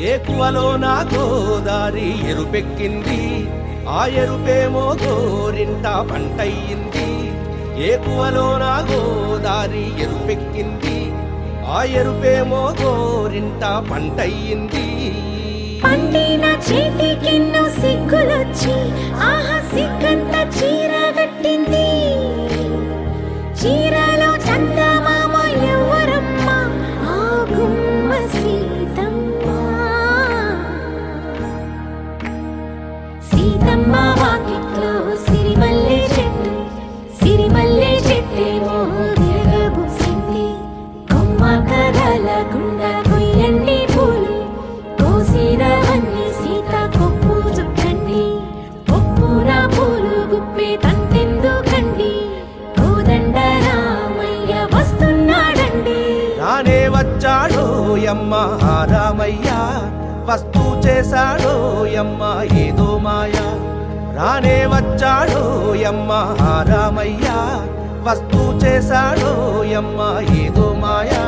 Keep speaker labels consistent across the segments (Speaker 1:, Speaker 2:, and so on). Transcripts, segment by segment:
Speaker 1: ఏకువలో నా గోదారి ఎరుపెక్కింది, ఆ ఎరుపేమో గోరింట పంటయ్యింది. ఏకువలో నా గోదారి ఎరుపెక్కింది, ఆ ఎరుపేమో గోరింట పంటయ్యింది.
Speaker 2: పండిన చేతికెన్నో సిగ్గులొచ్చి ఆహా సిగ్గంత చీర కట్టింది. చీరలో చందమామ ఎవరమ్మ, ఆ గుమ్మ సీతమ్మ. సీతమ్మ వాకిట్లో సిరిమల్లె చెట్టు, సిరిమల్లె చెట్టేమో విరగబూసింది. కొమ్మ కదలకుండా కొయ్యండి పూలు, కోసిరవన్నీ సీత కొప్పు చుట్టండి. కొప్పున పూలు గుప్పే తంతెందుకండి, కోదండ రామయ్య వస్తున్నాడండి.
Speaker 1: రానే వచ్చాడో యమ్మ రామయ్య, వస్తూ చేశాడో యమ్మ ఏదో మాయా. రానే వచ్చాడో యమ్మ రామయ్య, వస్తూ చేశాడో యమ్మ ఏదో మాయా.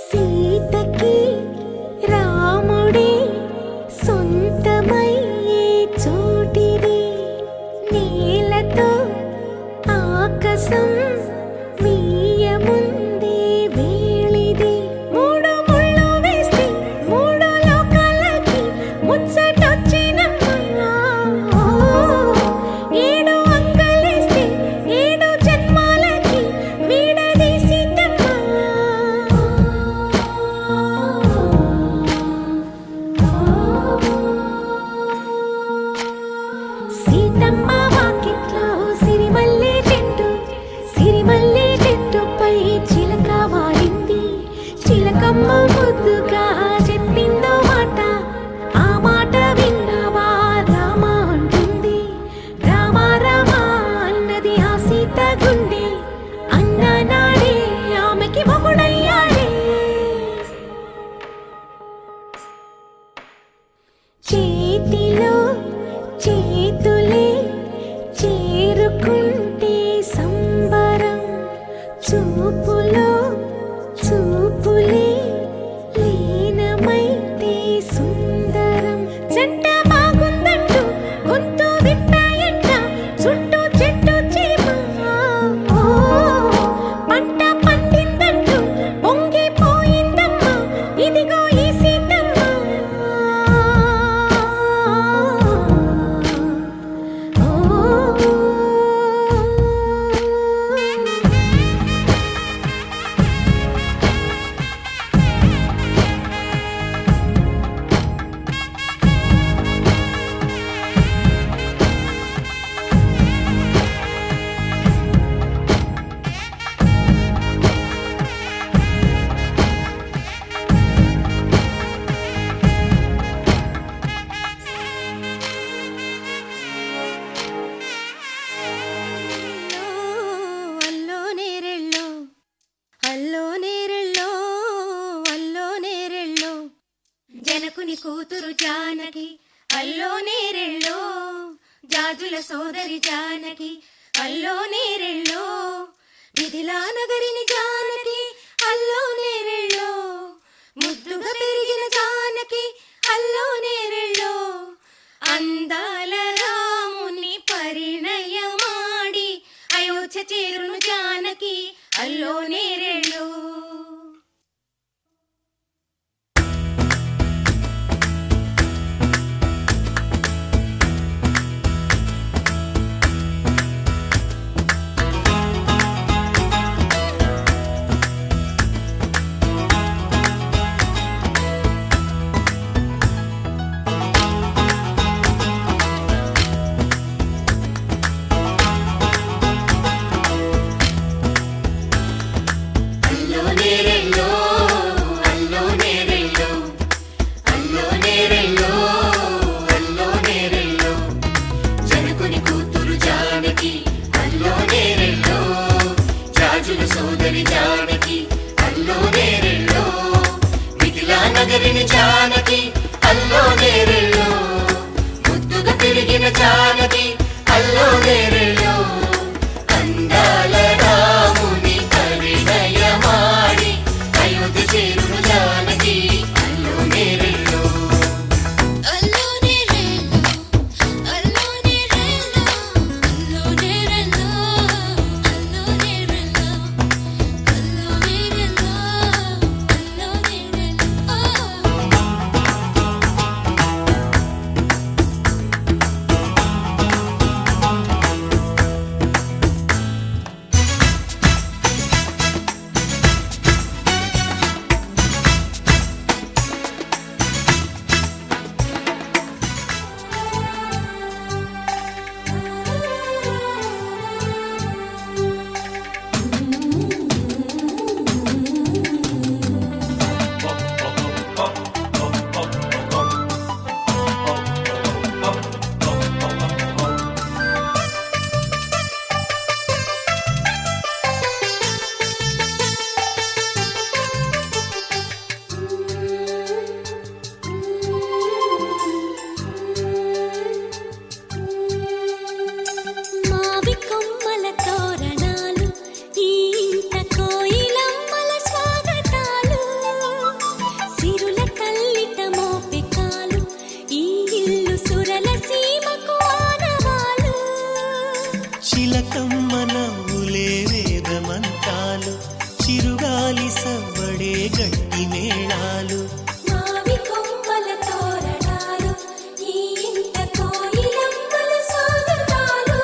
Speaker 2: సీతకి రాముడే సొంతమయ్యే చోటిది, నేలతో ఆకాశం మీయముందే వేళిది. మూడు ముళ్ళు వేస్తే మూడు లోకాలకి ముచ్చటొచ్చినమ్మా. ఏడు అంగలేస్తే ఏడు జన్మాలకి వీడదీసిందమ్మా. సీతమ్మ వాకిట్లో సిరిమల్లె చెట్టు, సిరిమల్లె చెట్టుపై చిలక వాలింది. చిలకమ్మ ముద్దుగా చెప్పిందో మాట, ఆ మాట విన్నవా రామ అంటుంది. రామ రామ అన్నది ఆ సీత గుండె, అన్న నాడే ఆమెకి మొగుడయ్యాడే. చేతిలో చేతులే చేరుకుంటే సంబరం, చూపులో చూపులే లీనమైతే సుందరం. జంట బాగుందంటూ గొంతు విప్పాయంట చుట్టూ చెట్టు చీమ. పంట పండిందంటూ పొంగిపోయిందమ్మా, ఇదిగో ఈ సీతమ్మ. అల్లో నేరెళ్ళో, అల్లో నేరెళ్ళో, అల్లో నేరెళ్ళో, జనకుని కూతురు జానకి అల్లో నేరెళ్ళో. జాజుల సోదరి జానకి అల్లో నేరెళ్ళో. మిథిలా నగరిని జానకి అల్లో నేరెళ్ళో. ముద్దుగా పెరిగిన జానకి అల్లో నేరెళ్ళో. అందాల రాముని పరిణయమాడి అయోధ్య చేరును జానకి అల్లో నేరెళ్ళో.
Speaker 3: గాలి సవ్వడే గట్టి మేళాలు
Speaker 4: మావి కొమ్మల తోరణాలు ఈ ఇంట కోయిలమ్మల స్వాగతాలు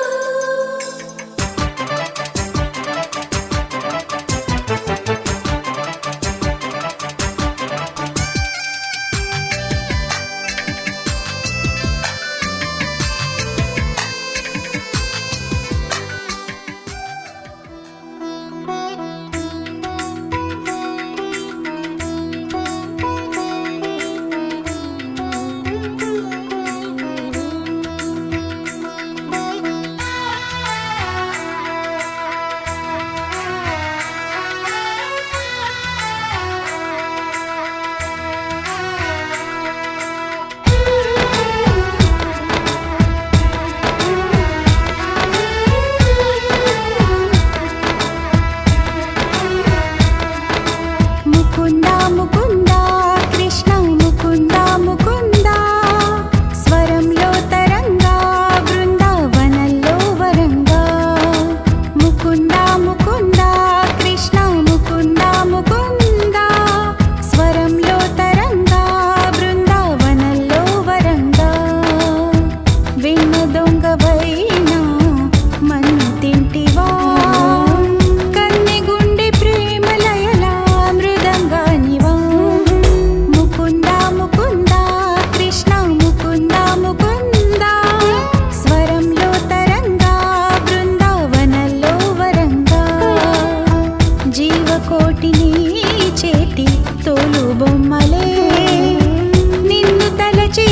Speaker 2: కోటిని చేతి తోలు బొమ్మలే నిన్ను తలచి